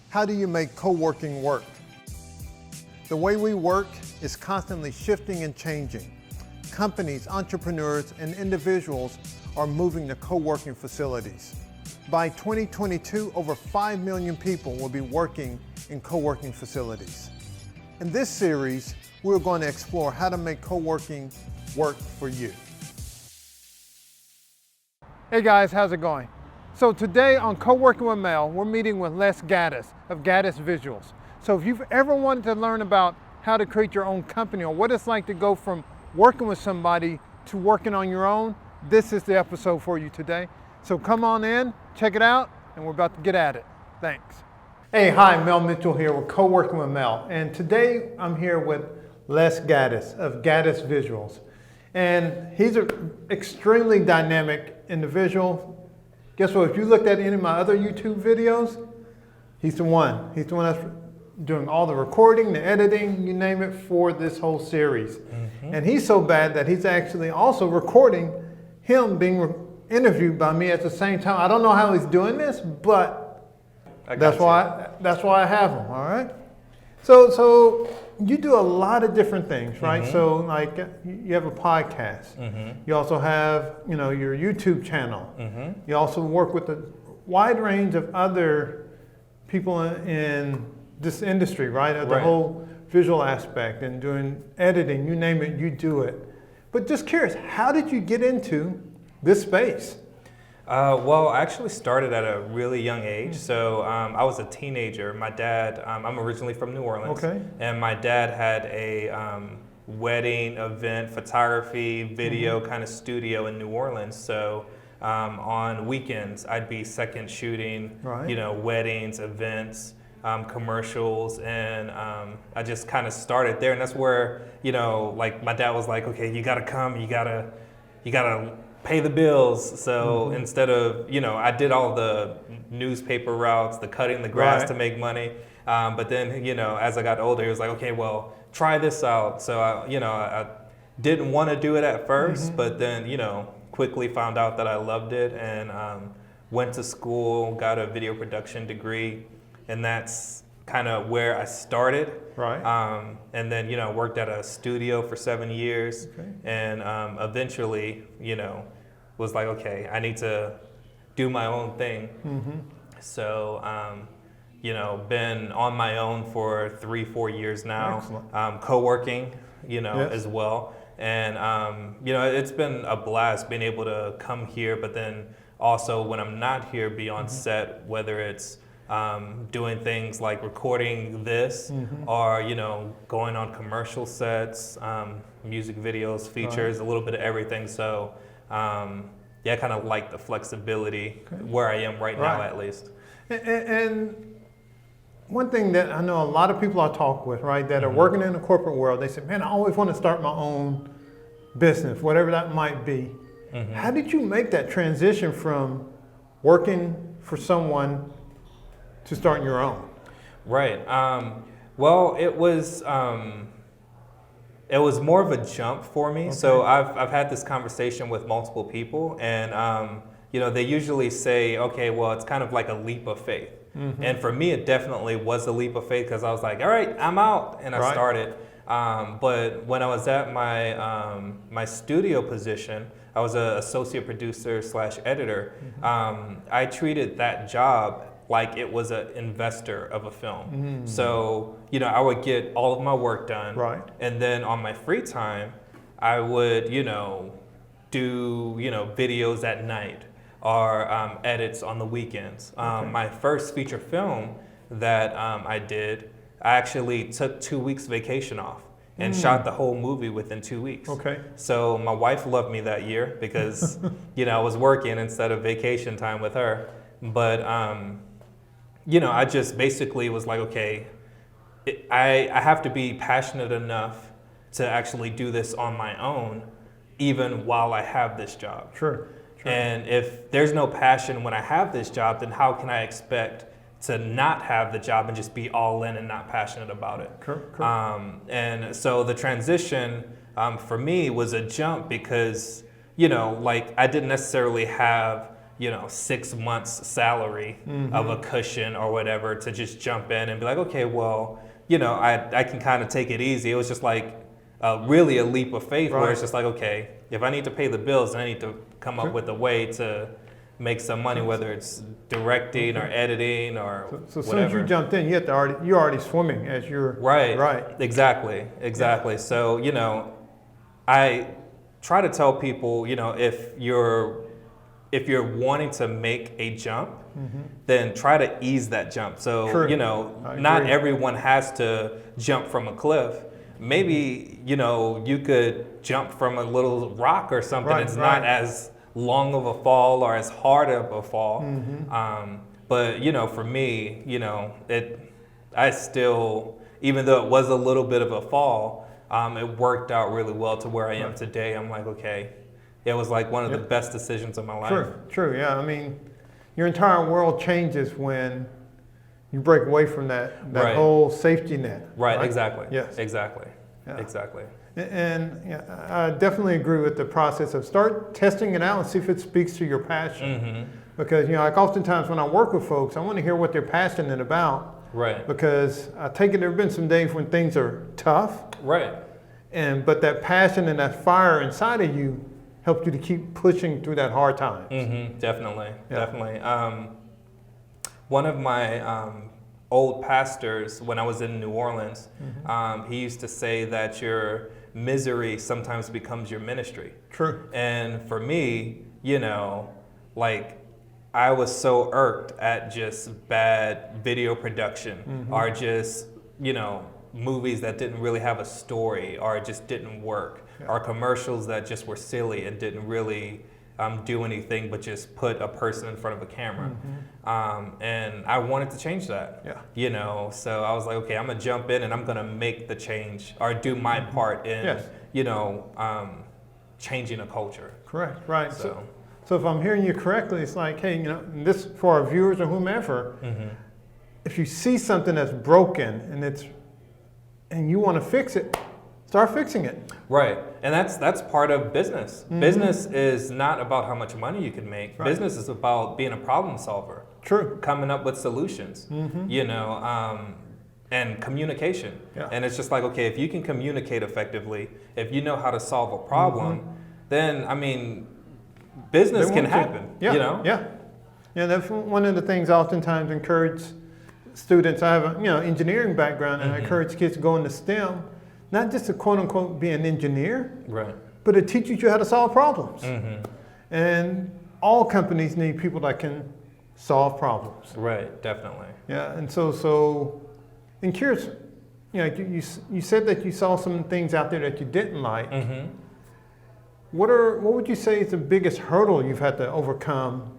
How do you make co-working work? The way we work is constantly shifting and changing. Companies, entrepreneurs, and individuals are moving to co-working facilities. By 2022, over 5 million people will be working in co-working facilities. In this series, we're going to explore how to make co-working work for you. Hey guys, how's it going? So today on Co-working with Mel, we're meeting with Les Gaddis of Gaddis Visuals. So if you've ever wanted to learn about how to create your own company or what it's like to go from working with somebody to working on your own, this is the episode for you today. So come on in, check it out, and we're about to get at it. Thanks. Hey, hi, Mel Mitchell here with Co-working with Mel. And today I'm here with Les Gaddis of Gaddis Visuals. And he's an extremely dynamic individual. Guess what, if you looked at any of my other YouTube videos, he's the one. He's the one that's doing all the recording, the editing, you name it, for this whole series. Mm-hmm. And he's so bad that he's actually also recording him being interviewed by me at the same time. I don't know how he's doing this, but that's why I have him, all right? So you do a lot of different things, right? Mm-hmm. So like you have a podcast. Mm-hmm. You also have, your YouTube channel. Mm-hmm. You also work with a wide range of other people in this industry, right? The whole visual aspect and doing editing, you name it, you do it. But just curious, how did you get into this space? Well, I actually started at a really young age. So I was a teenager. My dad, I'm originally from New Orleans. Okay. And my dad had a wedding event, photography, video kind of studio in New Orleans. So on weekends, I'd be second shooting, weddings, events, commercials. And I just kind of started there. And that's where, like my dad was like, okay, you got to come, you got to pay the bills. So instead of, I did all the newspaper routes, the cutting the grass to make money. But then, as I got older, he was like, okay, well, try this out. So, I didn't want to do it at first, but then, quickly found out that I loved it and went to school, got a video production degree. And that's kind of where I started. Right. And then, worked at a studio for 7 years. Okay. And eventually, was like, okay, I need to do my own thing. Mm-hmm. So, been on my own for 3-4 years now. Co-working, as well. And, it's been a blast being able to come here, but then also when I'm not here, be on set, whether it's doing things like recording this or, going on commercial sets, music videos, features, a little bit of everything. So, I kind of like the flexibility where I am right now, at least. And one thing that I know a lot of people I talk with, right, that are working in the corporate world, they say, man, I always want to start my own business, whatever that might be. Mm-hmm. How did you make that transition from working for someone to starting your own? Right. Well, it was more of a jump for me. Okay. So I've had this conversation with multiple people, and they usually say, okay, well, it's kind of like a leap of faith. Mm-hmm. And for me, it definitely was a leap of faith because I was like, all right, I'm out, and I started. But when I was at my studio position, I was an associate producer / editor. I treated that job like it was an investor of a film. So, I would get all of my work done. Right. And then on my free time, I would, do, videos at night or edits on the weekends. My first feature film that I did, I actually took 2 weeks vacation off and shot the whole movie within 2 weeks. Okay. So my wife loved me that year because, I was working instead of vacation time with her. But, I just basically was like, okay, I have to be passionate enough to actually do this on my own, even while I have this job. Sure. And if there's no passion when I have this job, then how can I expect to not have the job and just be all in and not passionate about it? And so the transition for me was a jump because, I didn't necessarily have 6 months salary of a cushion or whatever to just jump in and be like, okay, well, I can kind of take it easy. It was just like really a leap of faith where it's just like, okay, if I need to pay the bills, then I need to come up with a way to make some money, whether it's directing or editing or so as soon as you jumped in, you're already swimming as you're right. Exactly. Yeah. So I try to tell people, if you're wanting to make a jump, then try to ease that jump. So not everyone has to jump from a cliff. Maybe you could jump from a little rock or something. It's not as long of a fall or as hard of a fall. But for me, I still, even though it was a little bit of a fall, it worked out really well to where I am today. I'm like, okay, it was like one of the best decisions of my life. True, yeah. I mean, your entire world changes when you break away from that whole safety net. Right, exactly. Yes. Exactly. Yeah. Exactly. And I definitely agree with the process of start testing it out and see if it speaks to your passion. Because, like oftentimes when I work with folks, I want to hear what they're passionate about. Right. Because I take it there have been some days when things are tough. Right. But that passion and that fire inside of you helped you to keep pushing through that hard time. Definitely. One of my old pastors, when I was in New Orleans, he used to say that your misery sometimes becomes your ministry. True. And for me, I was so irked at just bad video production or just, movies that didn't really have a story or just didn't work or commercials that just were silly and didn't really do anything but just put a person in front of a camera. And I wanted to change that. So I was like, okay, I'm gonna jump in and I'm gonna make the change or do my part in, changing a culture. Correct, right. So if I'm hearing you correctly, it's like, hey, this for our viewers or whomever, if you see something that's broken and you want to fix it, start fixing it. Right, and that's part of business. Business is not about how much money you can make. Business is about being a problem solver. True. Coming up with solutions, and communication. And it's just like, okay, if you can communicate effectively, if you know how to solve a problem, then, I mean, business can happen, Yeah, that's one of the things I oftentimes encourage students. I have an engineering background, and I encourage kids to go into STEM, not just to quote unquote be an engineer, but it teaches you how to solve problems. And all companies need people that can solve problems. Right, definitely. Yeah, and so I'm curious, you said that you saw some things out there that you didn't like. What would you say is the biggest hurdle you've had to overcome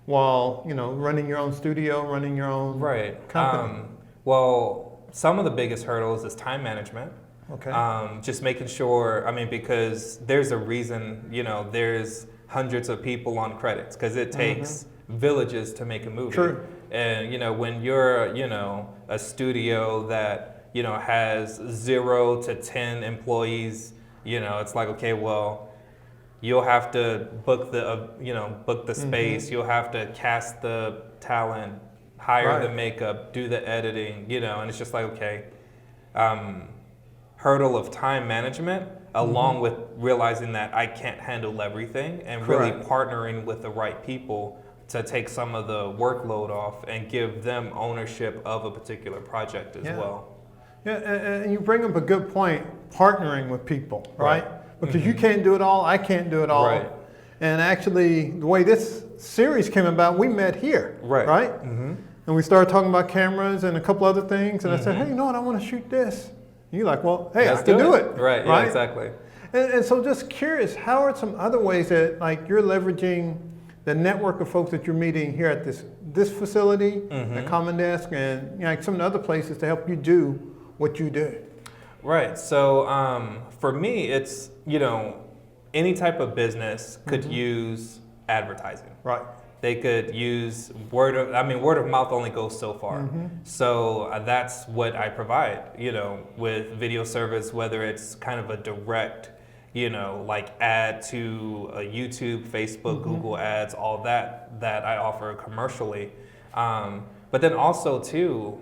while running your own studio, running your own company? Well, some of the biggest hurdles is time management. Okay. Just making sure, because there's a reason, there's hundreds of people on credits because it takes villages to make a movie. True. And when you're, a studio that, has 0 to 10 employees, it's like, okay, well, you'll have to book the space. You'll have to cast the talent, hire the makeup, do the editing, and it's just like, okay, hurdle of time management, along with realizing that I can't handle everything and really partnering with the right people to take some of the workload off and give them ownership of a particular project as well. Yeah, and you bring up a good point, partnering with people, right? Because you can't do it all, I can't do it all. And actually, the way this series came about, we met here, right? And we started talking about cameras and a couple other things, and I said, hey, you know what, I want to shoot this. And you're like, well, hey, I can do it. Right, yeah, exactly. And so just curious, how are some other ways that you're leveraging the network of folks that you're meeting here at this facility, the Common Desk, and some of the other places to help you do what you do? Right. So for me, it's, any type of business could use advertising. Right. They could use word of mouth only goes so far. So that's what I provide, with video service, whether it's kind of a direct, like add to YouTube, Facebook, Google ads, all that I offer commercially. But then also too,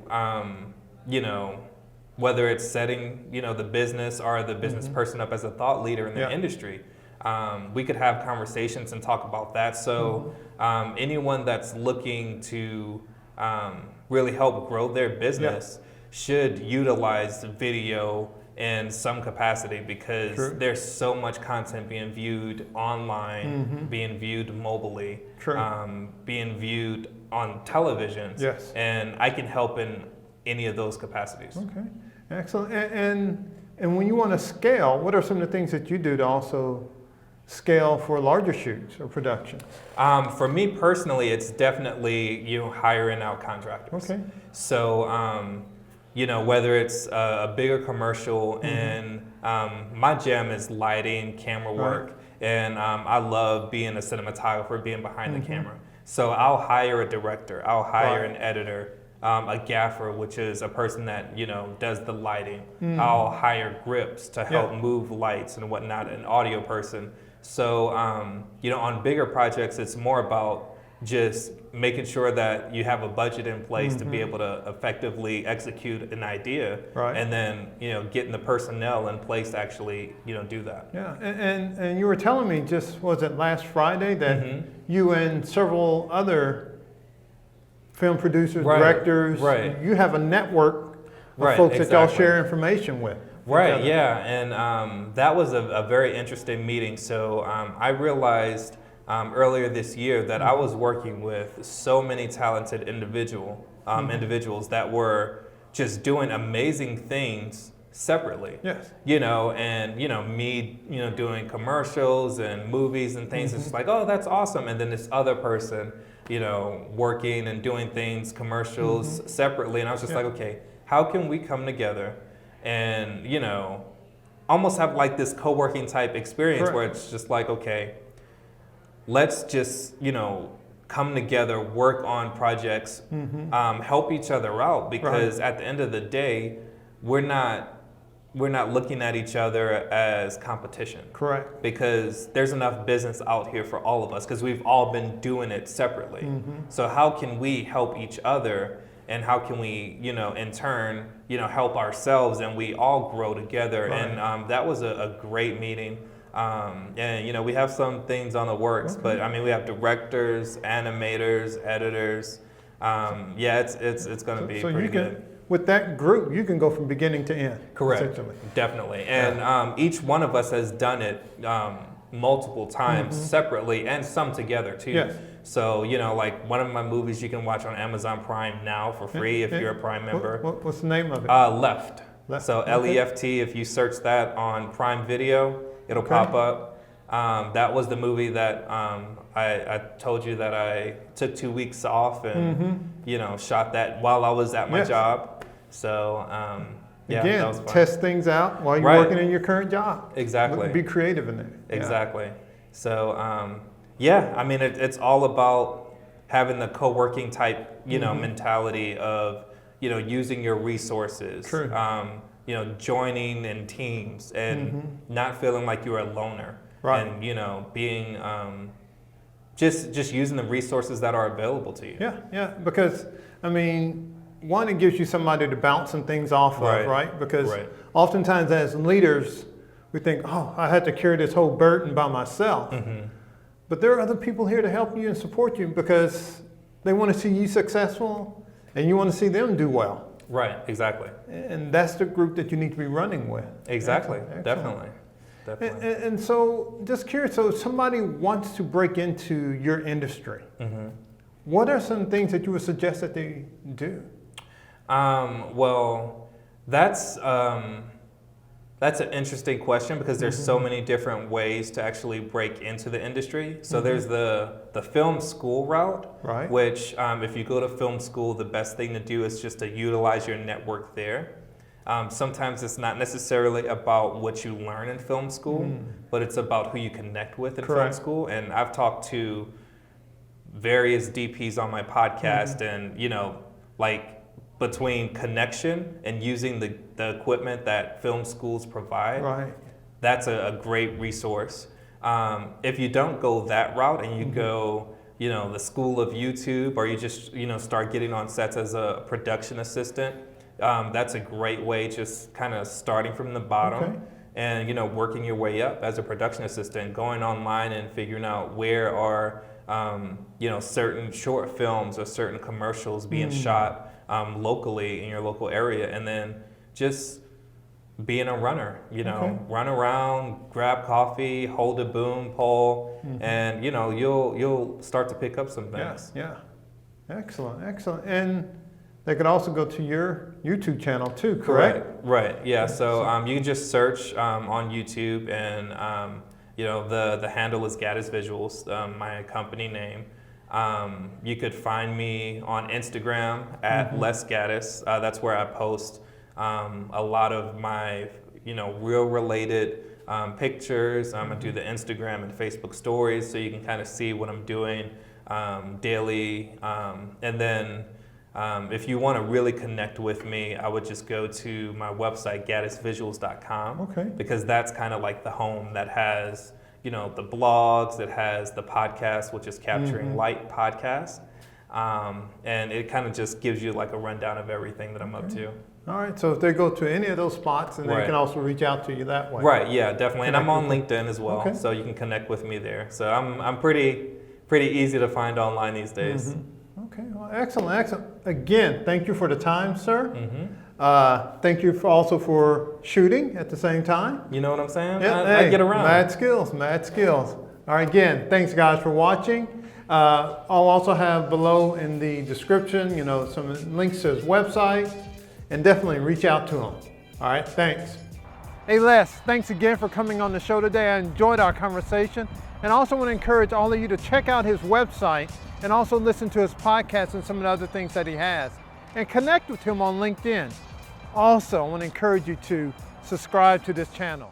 whether it's setting, the business or the business person up as a thought leader in the industry, we could have conversations and talk about that. So anyone that's looking to really help grow their business should utilize video in some capacity, because there's so much content being viewed online, being viewed mobilely, being viewed on televisions, and I can help in any of those capacities. Okay, excellent. And when you want to scale, what are some of the things that you do to also scale for larger shoots or productions? For me personally, it's definitely hiring out contractors. Okay. So whether it's a bigger commercial, and my jam is lighting, camera work, and I love being a cinematographer, being behind the camera. So I'll hire a director, I'll hire an editor, a gaffer, which is a person that does the lighting. I'll hire grips to help move lights and whatnot, an audio person. So on bigger projects, it's more about just making sure that you have a budget in place to be able to effectively execute an idea, and then getting the personnel in place to actually do that. Yeah, and you were telling me, just was it last Friday, that you and several other film producers, directors, you have a network of folks that y'all share information with. Right, yeah, and that was a very interesting meeting. So I realized earlier this year that I was working with so many talented individuals that were just doing amazing things separately. Yes. And me, doing commercials and movies and things. It's just like, oh, that's awesome. And then this other person, working and doing things, commercials separately. And I was just like, okay, how can we come together and, almost have like this co-working type experience where it's just like, okay, let's just, come together, work on projects, help each other out, because at the end of the day, we're not looking at each other as competition. Correct. Because there's enough business out here for all of us, because we've all been doing it separately. So how can we help each other, and how can we, in turn, help ourselves, and we all grow together? And that was a great meeting. And we have some things on the works, but I mean, we have directors, animators, editors. It's going to be pretty good. With that group, you can go from beginning to end. Correct, definitely. And each one of us has done it multiple times separately, and some together too. Yes. So, like one of my movies you can watch on Amazon Prime now for free if you're a Prime member. What's the name of it? Left. So LEFT, if you search that on Prime Video, it'll pop up. That was the movie that I told you that I took 2 weeks off and shot that while I was at my job. So again, that was fun. Test things out while you're working in your current job. Exactly. Be creative in there. Exactly. So I mean, it's all about having the co-working type mentality of using your resources. True. Joining in teams and not feeling like you're a loner, and being just using the resources that are available to you. Yeah, because I mean, one, it gives you somebody to bounce some things off of, right? Because oftentimes as leaders, we think, oh, I had to carry this whole burden by myself. But there are other people here to help you and support you, because they want to see you successful and you want to see them do well. Right, exactly. And that's the group that you need to be running with. Exactly, Excellent. definitely. And so, just curious, so if somebody wants to break into your industry, what are some things that you would suggest that they do? Well, that's an interesting question, because there's so many different ways to actually break into the industry. So there's the film school route, which if you go to film school, the best thing to do is just to utilize your network there. Sometimes it's not necessarily about what you learn in film school, but it's about who you connect with in film school. And I've talked to various DPs on my podcast, and between connection and using the equipment that film schools provide, that's a great resource. If you don't go that route and you go, the school of YouTube, or you just, start getting on sets as a production assistant, that's a great way, just kind of starting from the bottom and, working your way up as a production assistant, going online and figuring out where are, certain short films or certain commercials being shot locally in your local area, and then just being a runner, run around, grab coffee, hold a boom pole, and you'll start to pick up some things. Yeah. Excellent. And they could also go to your YouTube channel too, correct? Right. Yeah. So you can just search on YouTube, and the handle is Gaddis Visuals, my company name. You could find me on Instagram at Les Gaddis. That's where I post a lot of my, real related pictures. I do the Instagram and Facebook stories, so you can kind of see what I'm doing daily. And then if you want to really connect with me, I would just go to my website, gaddisvisuals.com, because that's kind of like the home that has, the blogs, it has the podcast, which is Capturing Light podcast. And it kind of just gives you like a rundown of everything that I'm up to. All right, so if they go to any of those spots, and they can also reach out to you that way. Right, yeah, definitely. And I'm on LinkedIn as well, so you can connect with me there. So I'm pretty easy to find online these days. Okay, well, excellent. Again, thank you for the time, sir. Thank you also for shooting at the same time. You know what I'm saying? Yeah, I get around. Mad skills. All right, again, thanks guys for watching. I'll also have below in the description, some links to his website, and definitely reach out to him. All right, thanks. Hey Les, thanks again for coming on the show today. I enjoyed our conversation, and I also want to encourage all of you to check out his website and also listen to his podcast and some of the other things that he has, and connect with him on LinkedIn. Also, I want to encourage you to subscribe to this channel.